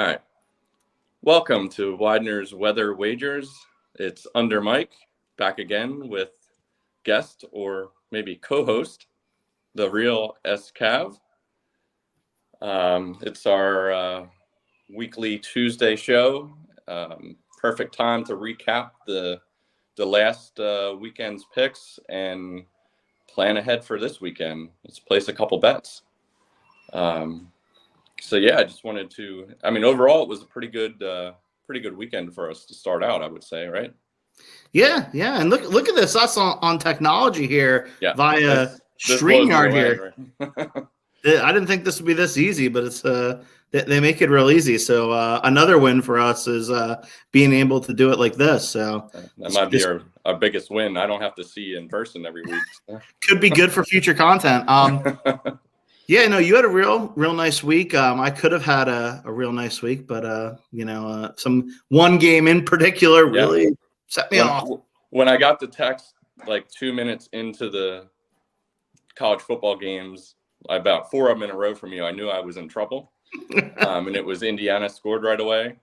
All right. Welcome to Widener's Weather Wagers. It's Under Mike, back again with guest or maybe co-host, TheRealSCav. It's our weekly Tuesday show. Perfect time to recap the last weekend's picks and plan ahead for this weekend. Let's place a couple bets. So yeah, I just wanted to. I mean, overall, it was a pretty good weekend for us to start out, I would say, right? Yeah, and look at this, us on technology here via StreamYard here. Right? I didn't think this would be this easy, but it's they make it real easy. So another win for us is being able to do it like this. So that might be our biggest win. I don't have to see you in person every week. Could be good for future content. Yeah, no, you had a real nice week. I could have had a real nice week, but some one game in particular really set me off. When I got the text like 2 minutes into the college football games, about 4 of them in a row from you, I knew I was in trouble. And it was Indiana scored right away.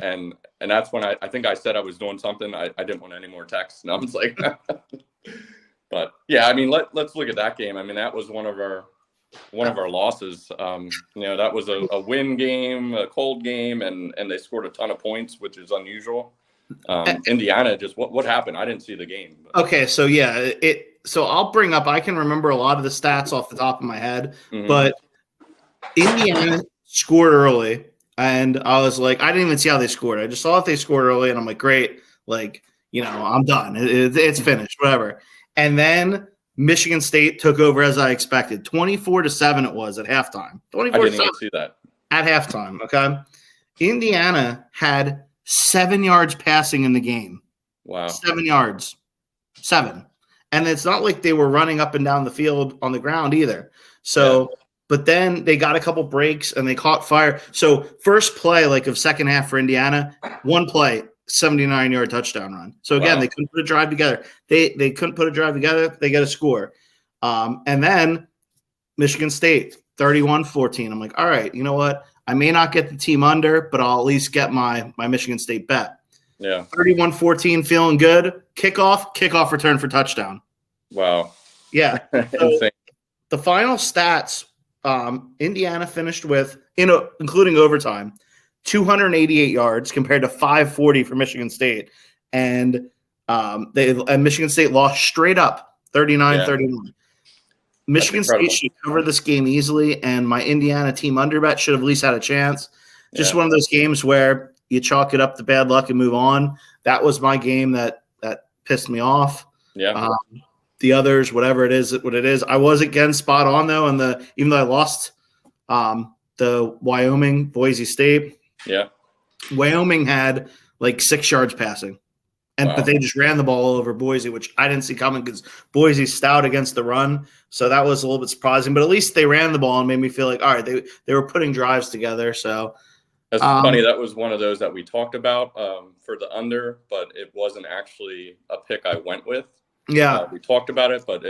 And that's when I think I said I was doing something. I didn't want any more texts. And I was like, but yeah, I mean, let's look at that game. I mean, that was one of our losses. That was a win game, a cold game, and they scored a ton of points, which is unusual. Indiana just what happened? I didn't see the game. Okay, so yeah, so I'll bring up. I can remember a lot of the stats off the top of my head, but Indiana scored early, and I was like, I didn't even see how they scored. I just saw that they scored early, and I'm like, great, I'm done. It's finished, whatever. And then Michigan State took over as I expected. 24-7 it was at halftime. 24-7. I didn't even see that. At halftime, okay? Indiana had 7 yards passing in the game. Wow. 7 yards. 7. And it's not like they were running up and down the field on the ground either. So, but then they got a couple breaks and they caught fire. So first play, of second half for Indiana, one play, 79-yard touchdown run. So again, They couldn't put a drive together. They couldn't put a drive together. They got a score. And then Michigan State, 31-14. I'm like, all right, you know what? I may not get the team under, but I'll at least get my Michigan State bet. Yeah. 31-14, feeling good. Kickoff return for touchdown. Wow. Yeah. So the final stats, Indiana finished with, including overtime, 288 yards compared to 540 for Michigan State. And Michigan State lost straight up 39-31. Michigan State should cover this game easily, and my Indiana team under bet should have at least had a chance. Just one of those games where you chalk it up to bad luck and move on. That was my game that pissed me off. Yeah. The others, whatever it is, what it is. I was again spot on though, and even though I lost the Wyoming Boise State. Yeah. Wyoming had 6 yards passing. But they just ran the ball all over Boise, which I didn't see coming because Boise's stout against the run. So that was a little bit surprising. But at least they ran the ball and made me feel like, all right, they were putting drives together. So that's funny. That was one of those that we talked about for the under, but it wasn't actually a pick I went with. Yeah. We talked about it, but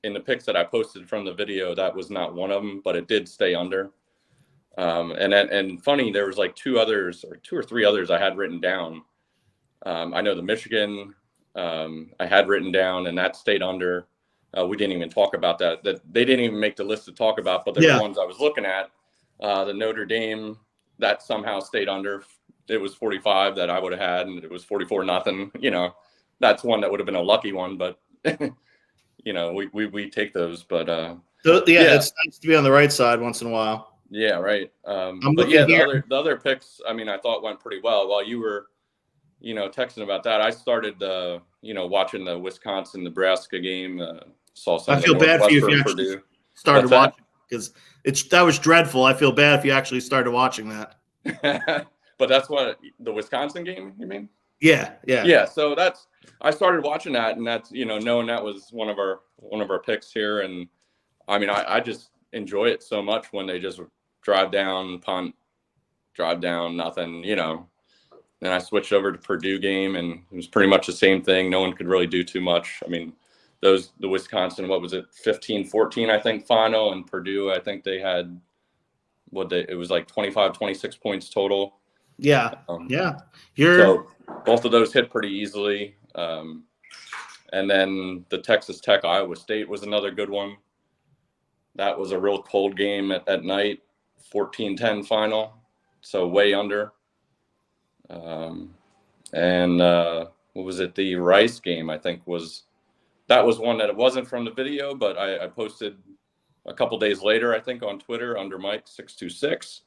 in the picks that I posted from the video, that was not one of them, but it did stay under. And funny, there was 2 or 3 others I had written down. I know the Michigan I had written down, and that stayed under. We didn't even talk about that. That they didn't even make the list to talk about, but there were ones I was looking at. The Notre Dame, that somehow stayed under. It was 45 that I would have had, and it was 44-0. That's one that would have been a lucky one, but we take those. But it's nice to be on the right side once in a while. Yeah, right. The other picks, I mean, I thought went pretty well. While you were, texting about that, I started, watching the Wisconsin-Nebraska game. Saw some. I feel bad for you if you actually started watching because that was dreadful. I feel bad if you actually started watching that. But that's what the Wisconsin game, you mean? Yeah. So I started watching that, and that's knowing that was one of our picks here, and I mean I just enjoy it so much when they just drive down, punt, drive down, nothing, Then I switched over to Purdue game, and it was pretty much the same thing. No one could really do too much. I mean, the Wisconsin, what was it, 15-14, I think, final, and Purdue, I think they had it was like 25, 26 points total. Yeah. So both of those hit pretty easily. And then the Texas Tech Iowa State was another good one. That was a real cold game at night, 14-10 final, so way under. And what was it? The Rice game, I think, was one that it wasn't from the video, but I posted a couple days later, I think, on Twitter under Mike626.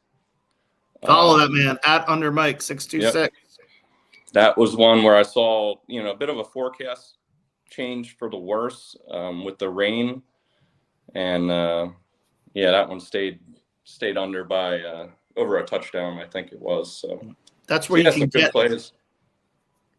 Follow that man at under Mike626. Yep. That was one where I saw, a bit of a forecast change for the worse with the rain, and that one stayed under by over a touchdown, I think it was. So that's where you can get plays.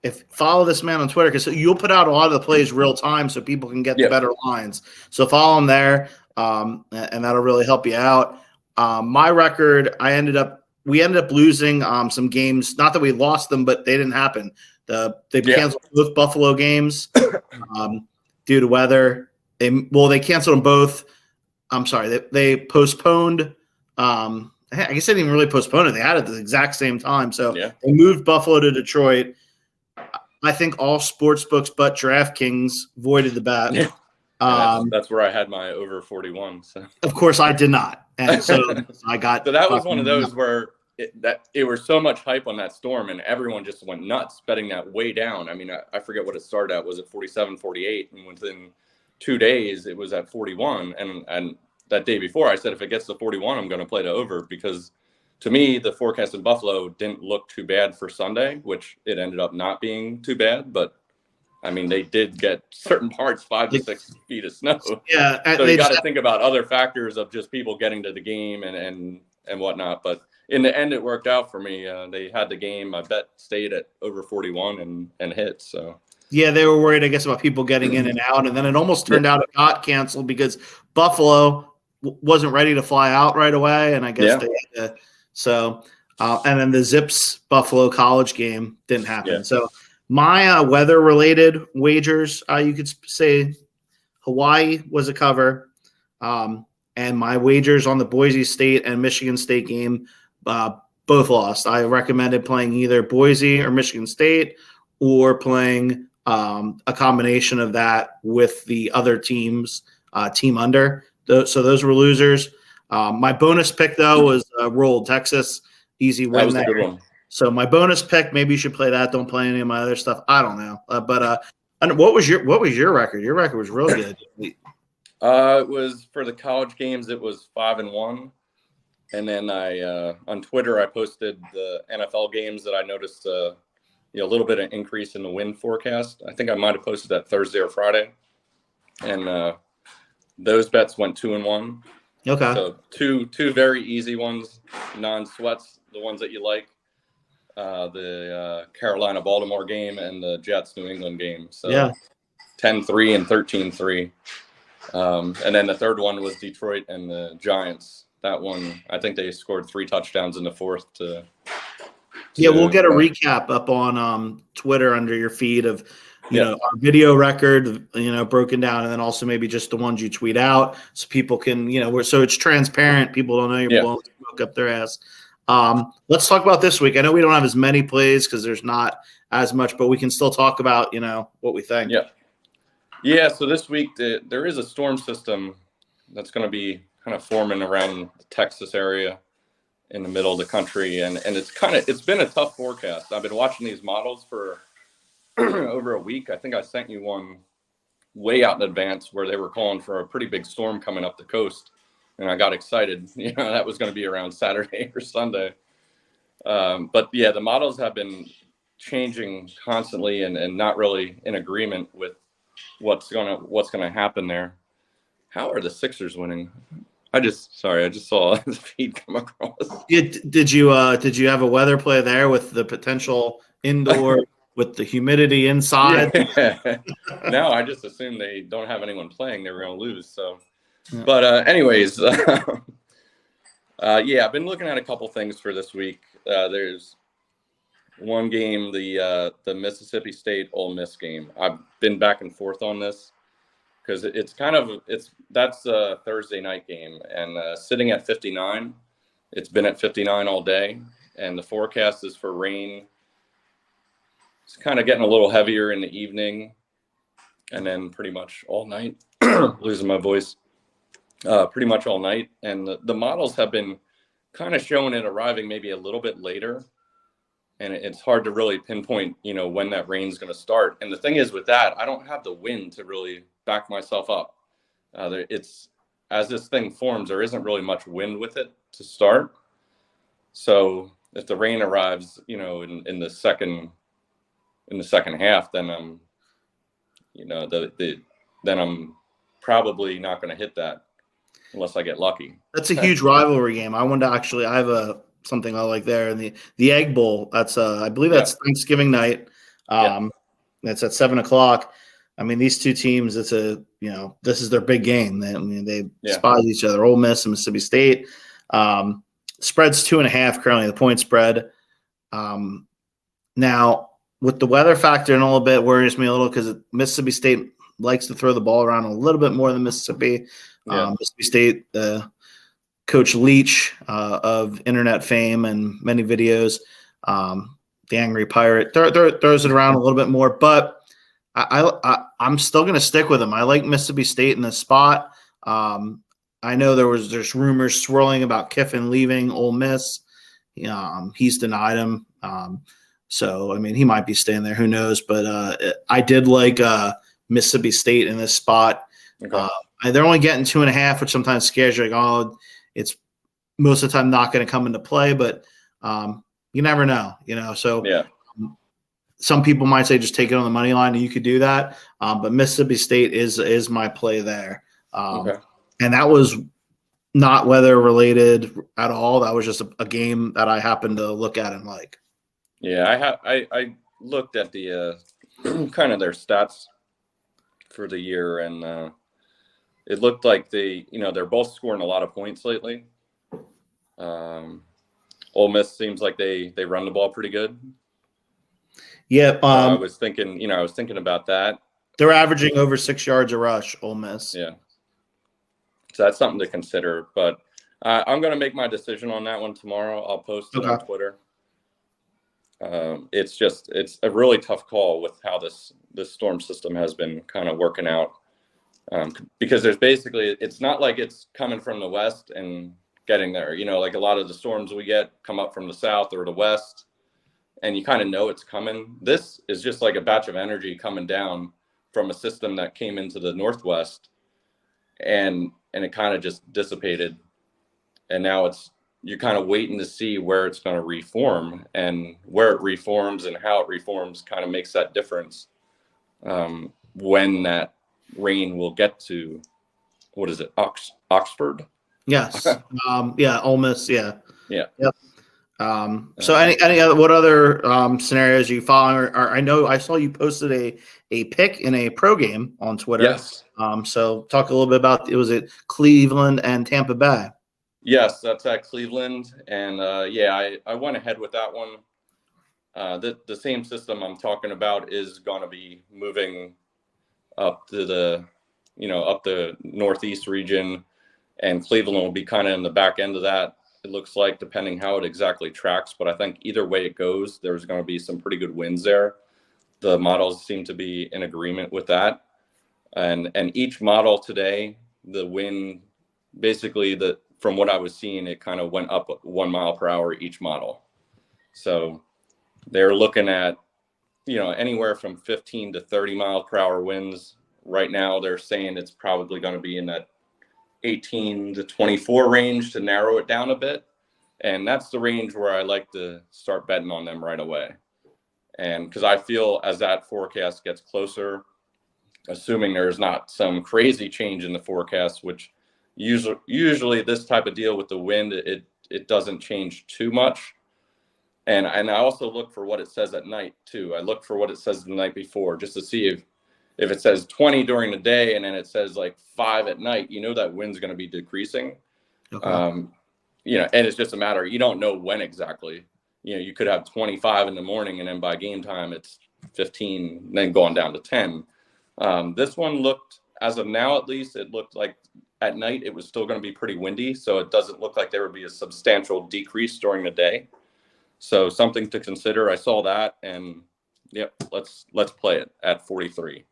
If follow this man on Twitter, because you'll put out a lot of the plays real time, so people can get the better lines. So follow him there, and that'll really help you out. My record, we ended up losing some games. Not that we lost them, but they didn't happen. They canceled both Buffalo games due to weather. They canceled them both. I'm sorry, they postponed. I guess they didn't even really postpone it. They had it at the exact same time. So they moved Buffalo to Detroit. I think all sports books but DraftKings voided the bet. Yeah. That's where I had my over 41. So of course I did not, and so I got. So that was one of those where it was so much hype on that storm, and everyone just went nuts betting that way down. I mean, I forget what it started at. Was it 47, 48? And within 2 days, it was at 41. And that day before, I said if it gets to 41, I'm going to play the over, because to me, the forecast in Buffalo didn't look too bad for Sunday, which it ended up not being too bad. But, I mean, they did get certain parts 5 to 6 feet of snow. Yeah. So you got to think about other factors of just people getting to the game and whatnot. But in the end, it worked out for me. They had the game. My bet stayed at over 41 and hit. So. Yeah, they were worried, I guess, about people getting in and out. And then it almost turned out it got canceled because Buffalo wasn't ready to fly out right away. And I guess they had to. So, and then the Zips Buffalo college game didn't happen. Yeah. So my weather-related wagers, you could say Hawaii was a cover. And my wagers on the Boise State and Michigan State game both lost. I recommended playing either Boise or Michigan State, or playing a combination of that with the other team's team under. So those were losers. My bonus pick, though, was rolled Texas. Easy win. That was a good one. So my bonus pick, maybe you should play that. Don't play any of my other stuff. I don't know. But what was your record? Your record was real good. It was for the college games. It was 5-1, and then I on Twitter I posted the NFL games that I noticed a little bit of increase in the win forecast. I think I might have posted that Thursday or Friday, and those bets went 2-1. Okay. So two very easy ones, non-sweats, the ones that you like. The Carolina-Baltimore game and the Jets-New England game. So 10-3 and 13-3. And then the third one was Detroit and the Giants. That one, I think they scored 3 touchdowns in the fourth we'll get a recap up on Twitter under your feed of our video record, broken down, and then also maybe just the ones you tweet out, so people can, so it's transparent. People don't know you're blowing smoke up their ass. Let's talk about this week. I know we don't have as many plays because there's not as much, but we can still talk about, what we think. Yeah. So this week there is a storm system that's going to be kind of forming around the Texas area in the middle of the country. And it's been a tough forecast. I've been watching these models for over a week. I think I sent you one way out in advance where they were calling for a pretty big storm coming up the coast. And I got excited, that was going to be around Saturday or Sunday. But the models have been changing constantly and not really in agreement with what's gonna happen there. How are the Sixers winning? I just saw the feed come across. Did you have a weather play there with the potential indoor with the humidity inside? Yeah. No, I just assumed they don't have anyone playing. They were going to lose. So, but anyways, I've been looking at a couple things for this week. There's one game, the Mississippi State Ole Miss game. I've been back and forth on this because that's a Thursday night game, and sitting at 59, It's been at 59 all day, and the forecast is for rain. It's kind of getting a little heavier in the evening, and then pretty much all night. Losing my voice. Pretty much all night, and the models have been kind of showing it arriving maybe a little bit later, and it's hard to really pinpoint, when that rain's going to start. And the thing is with that, I don't have the wind to really back myself up. It's as this thing forms, there isn't really much wind with it to start. So if the rain arrives, in the second half, then then I'm probably not going to hit that unless I get lucky. That's a huge rivalry game. I have something I like there. And the Egg Bowl, that's I believe that's Thanksgiving night. That's at 7:00. I mean, these two teams, this is their big game. They despise each other. Ole Miss and Mississippi State. Spread's 2.5 currently, the point spread. Now, with the weather factor in a little bit, worries me a little because Mississippi State likes to throw the ball around a little bit more than Mississippi. Mississippi State, Coach Leach of internet fame and many videos, the Angry Pirate, throws it around a little bit more. But I'm still going to stick with him. I like Mississippi State in this spot. I know there's rumors swirling about Kiffin leaving Ole Miss. He's denied him. So, I mean, he might be staying there. Who knows? But I did like Mississippi State in this spot. Okay. They're only getting 2.5, which sometimes scares you. Like, it's most of the time not going to come into play, but you never know, So some people might say just take it on the money line, and you could do that. But Mississippi State is my play there. And that was not weather related at all. That was just a game that I happened to look at and like. Yeah, I looked at the kind of their stats for the year, and it looked like they're both scoring a lot of points lately. Ole Miss seems like they run the ball pretty good. Yeah, I was thinking about that. They're averaging over 6 yards a rush, Ole Miss. Yeah, so that's something to consider. But I'm going to make my decision on that one tomorrow. I'll post it on Twitter. It's a really tough call with how this storm system has been kind of working out. Because it's not like it's coming from the west and getting there. Like a lot of the storms we get come up from the south or the west, and you kind of know it's coming. This is just like a batch of energy coming down from a system that came into the northwest, and it kind of just dissipated. And now you're kind of waiting to see where it's going to reform, and where it reforms and how it reforms kind of makes that difference when that rain will get to, what is it, Oxford? Yes. Ole Miss. Yeah. Yeah. Yep. So any other, what other scenarios you following? Or I know I saw you posted a pick in a pro game on Twitter. Yes. So talk a little bit about, was it Cleveland and Tampa Bay? Yes, that's at Cleveland. And I went ahead with that one. The same system I'm talking about is going to be moving up to the northeast region, and Cleveland will be kind of in the back end of that. It looks like, depending how it exactly tracks, but I think either way it goes, there's going to be some pretty good wins there. The models seem to be in agreement with that, and each model today, the wind, basically from what I was seeing, it kind of went up 1 mile per hour each model. So they're looking at anywhere from 15 to 30 mile per hour winds. Right now, they're saying it's probably going to be in that 18 to 24 range to narrow it down a bit. And that's the range where I like to start betting on them right away. And because I feel as that forecast gets closer, assuming there's not some crazy change in the forecast, which usually this type of deal with the wind, it doesn't change too much. And I also look for what it says at night too. I look for what it says the night before, just to see if it says 20 during the day and then it says like 5 at night, that wind's going to be decreasing. Okay. And it's just a matter, you don't know when exactly. You could have 25 in the morning and then by game time it's 15, then going down to 10. This one looked, as of now at least, it looked like at night it was still going to be pretty windy, so it doesn't look like there would be a substantial decrease during the day. So something to consider. I saw that, and yep, let's play it at 43.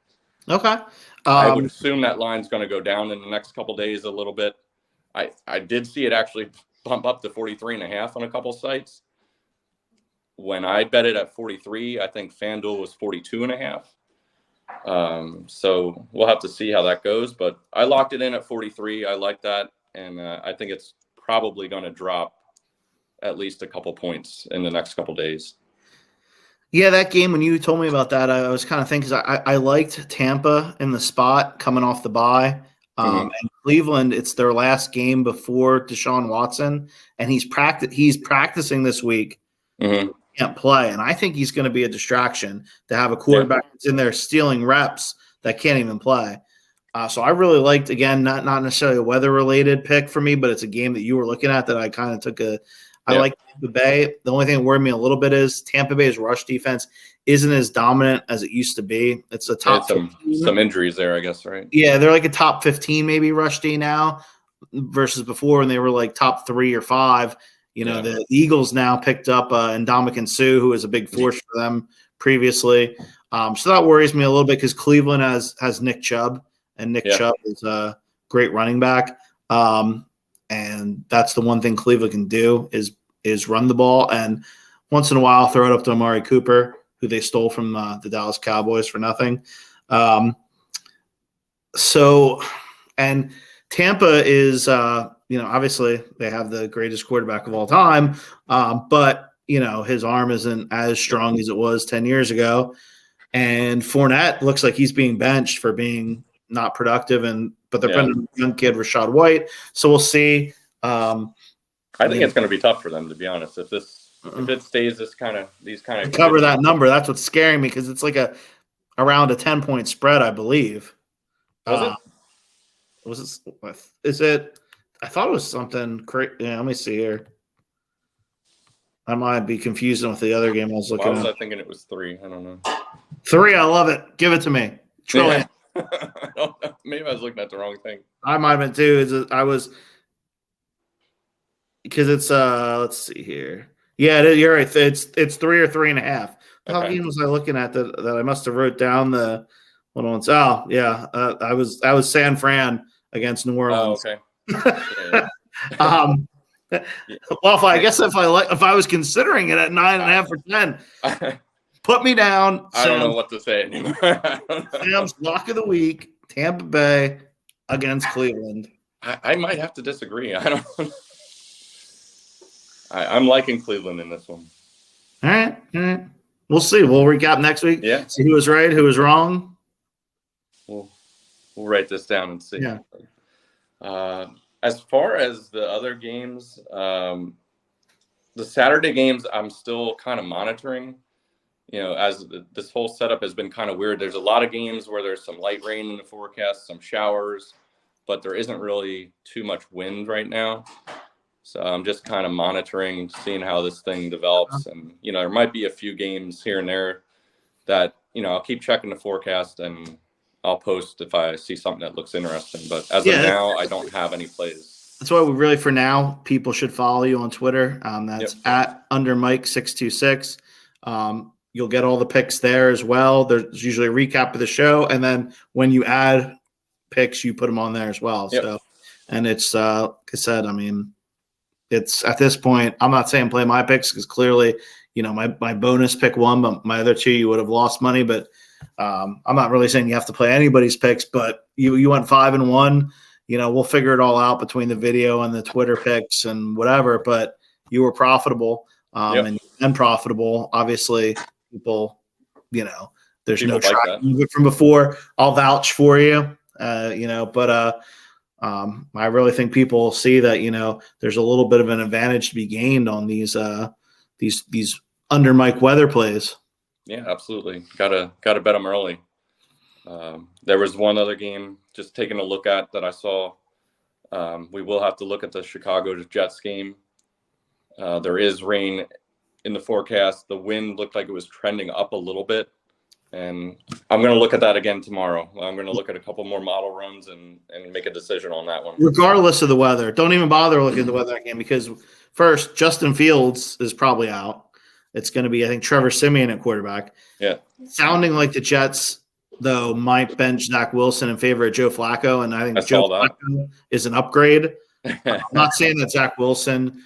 Okay. I would assume that line's going to go down in the next couple days a little bit. I did see it actually bump up to 43.5 on a couple sites. When I bet it at 43, I think FanDuel was 42.5. So we'll have to see how that goes, but I locked it in at 43. I like that, and I think it's probably going to drop at least a couple points in the next couple days. Yeah, that game, when you told me about that, I was kind of thinking, because I liked Tampa in the spot coming off the bye. And Cleveland, it's their last game before Deshaun Watson, and he's practicing this week. Mm-hmm. He can't play, and I think he's going to be a distraction to have a quarterback that's in there stealing reps that can't even play. So I really liked, again, not necessarily a weather-related pick for me, but it's a game that you were looking at that I kind of took I like Tampa Bay. The only thing that worried me a little bit is Tampa Bay's rush defense isn't as dominant as it used to be. It's a top some injuries there, I guess, right? Yeah, they're like a top 15 maybe rush D now versus before when they were like top 3 or 5. The Eagles now picked up Ndamukong Suh, who was a big force for them previously. So that worries me a little bit because Cleveland has Nick Chubb, and Nick Chubb is a great running back. And that's the one thing Cleveland can do is run the ball, and once in a while throw it up to Amari Cooper, who they stole from the Dallas Cowboys for nothing. And Tampa is, obviously they have the greatest quarterback of all time, but his arm isn't as strong as it was 10 years ago, and Fournette looks like he's being benched for being not productive, but they're putting a young kid, Rashad White. So we'll see. I think it's going to be tough for them, to be honest. If it stays these kind of cover that number, that's what's scaring me, because it's like around a 10-point spread, I believe. Was it? Is it? I thought it was something crazy. Yeah, let me see here. I might be confusing with the other game I was looking at. Why was I thinking it was 3? I don't know. 3, I love it. Give it to me. Trillion. Yeah. I don't know. Maybe I was looking at the wrong thing. I might have been too. Because it's let's see here. Yeah, you're right. It's 3 or 3.5. How game was I looking at that I must have wrote down the one once? Oh, yeah. I was San Fran against New Orleans. Oh, okay. Well, if I was considering it at 9.5 or 10, put me down. I don't know what to say anymore. Sam's lock of the week: Tampa Bay against Cleveland. I might have to disagree. I don't. I'm liking Cleveland in this one. All right. We'll see. We'll recap next week. Yeah. See who was right, who was wrong. We'll write this down and see. Yeah. As far as the other games, the Saturday games, I'm still kind of monitoring. As this whole setup has been kind of weird. There's a lot of games where there's some light rain in the forecast, some showers, but there isn't really too much wind right now. So I'm just kind of monitoring, seeing how this thing develops. And, there might be a few games here and there that, I'll keep checking the forecast and I'll post if I see something that looks interesting. But as of now, I don't have any plays. That's why we really, for now, people should follow you on Twitter. That's at @undermike626. You'll get all the picks there as well. There's usually a recap of the show. And then when you add picks, you put them on there as well. Yep. So, and it's, like I said, it's at this point, I'm not saying play my picks because clearly, my bonus pick won, but my other 2, you would have lost money. But I'm not really saying you have to play anybody's picks, but you went 5-1. We'll figure it all out between the video and the Twitter picks and whatever. But you were profitable and unprofitable. Obviously, people, there's people no like track from before. I'll vouch for you, but I really think people see that, there's a little bit of an advantage to be gained on these under Mike weather plays. Yeah, absolutely. Gotta bet them early. There was one other game just taking a look at that I saw. We will have to look at the Chicago Jets game. There is rain in the forecast. The wind looked like it was trending up a little bit. And I'm going to look at that again tomorrow. I'm going to look at a couple more model runs and make a decision on that one. Regardless of the weather, don't even bother looking at the weather again, because first, Justin Fields is probably out. It's going to be, I think, Trevor Siemian at quarterback. Yeah. Sounding like the Jets, though, might bench Zach Wilson in favor of Joe Flacco, and I think Joe Flacco is an upgrade. I'm not saying that Zach Wilson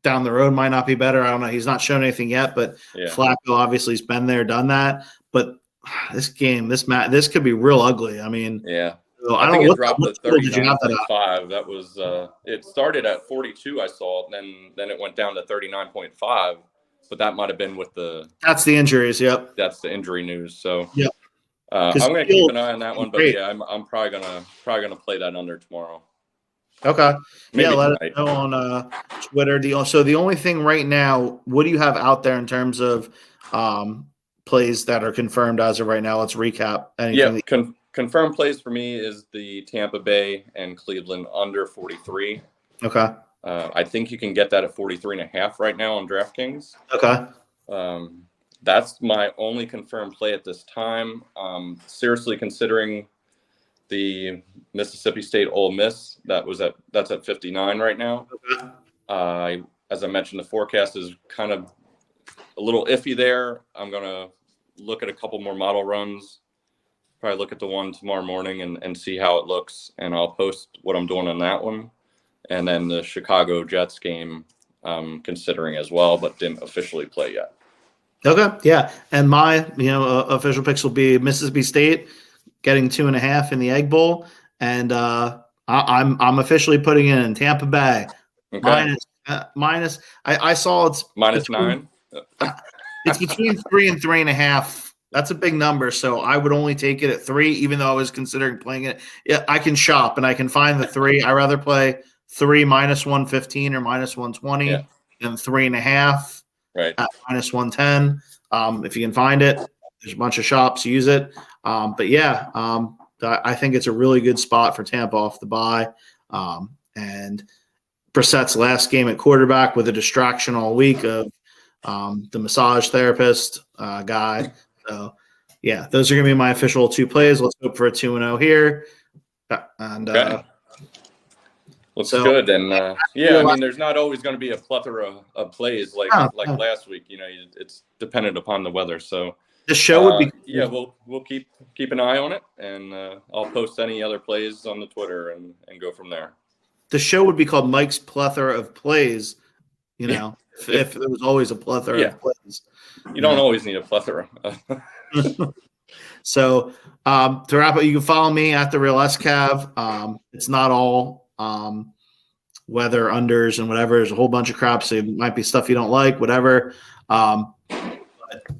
down the road might not be better. I don't know. He's not shown anything yet, but Flacco obviously has been there, done that. But this game, this could be real ugly. I mean, so I think it dropped to 39.5. That was it started at 42. I saw it, then it went down to 39.5. But that might have been with that's the injuries. Yep, that's the injury news. So yep, I'm going to keep an eye on that one. But yeah, I'm probably gonna play that under tomorrow. Okay. Maybe let tonight. us know on Twitter. The only thing right now, what do you have out there in terms of plays that are confirmed as of right now? Let's recap. Confirmed plays for me is the Tampa Bay and Cleveland under 43. Okay. I think you can get that at 43.5 right now on DraftKings. Okay. That's my only confirmed play at this time. Seriously considering the Mississippi State Ole Miss. That's at 59 right now. Okay. As I mentioned, the forecast is kind of a little iffy there. I'm going to look at a couple more model runs, probably look at the one tomorrow morning and see how it looks. And I'll post what I'm doing on that one. And then the Chicago Jets game, considering as well, but didn't officially play yet. Okay. Yeah. And my, official picks will be Mississippi State getting 2.5 in the Egg Bowl. And I'm officially putting in Tampa Bay. Okay. Minus. I saw it's -9. It's between 3 and 3.5. That's a big number, so I would only take it at 3, even though I was considering playing it. Yeah, I can shop and I can find the 3. I rather play 3 -115 or -120 than 3.5 right at -110. If you can find it, there's a bunch of shops. Use it. But yeah, I think it's a really good spot for Tampa off the bye. And Brissett's last game at quarterback with a distraction all week of the massage therapist guy. So, yeah, those are going to be my official 2 plays. Let's hope for a 2-0 here. And looks good. And I mean, there's not always going to be a plethora of plays like last week. It's dependent upon the weather. So the show would be we'll keep an eye on it, and I'll post any other plays on the Twitter and go from there. The show would be called Mike's Plethora of Plays. If there was always a plethora of plays. You don't always need a plethora. So to wrap up, you can follow me at TheRealSCav. It's not all weather unders and whatever. There's a whole bunch of crap, so it might be stuff you don't like, whatever.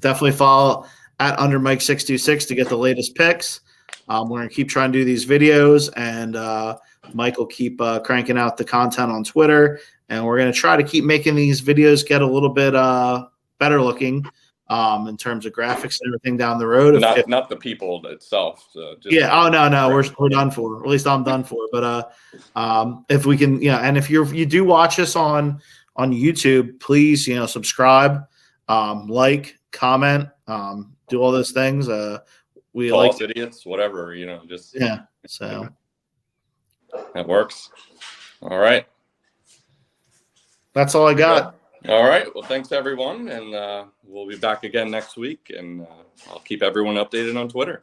Definitely follow at under Mike626 to get the latest picks. We're going to keep trying to do these videos, and Mike will keep cranking out the content on Twitter, and we're going to try to keep making these videos get a little bit better looking in terms of graphics and everything down the road. Not the people itself. So no, we're done for. Or at least I'm done for. But if we can, and if you do watch us on YouTube, please subscribe, like, comment, do all those things. We false idiots, whatever, just So that works. All right. That's all I got. All right. Well, thanks everyone, and we'll be back again next week, and I'll keep everyone updated on Twitter.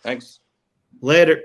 Thanks. Later.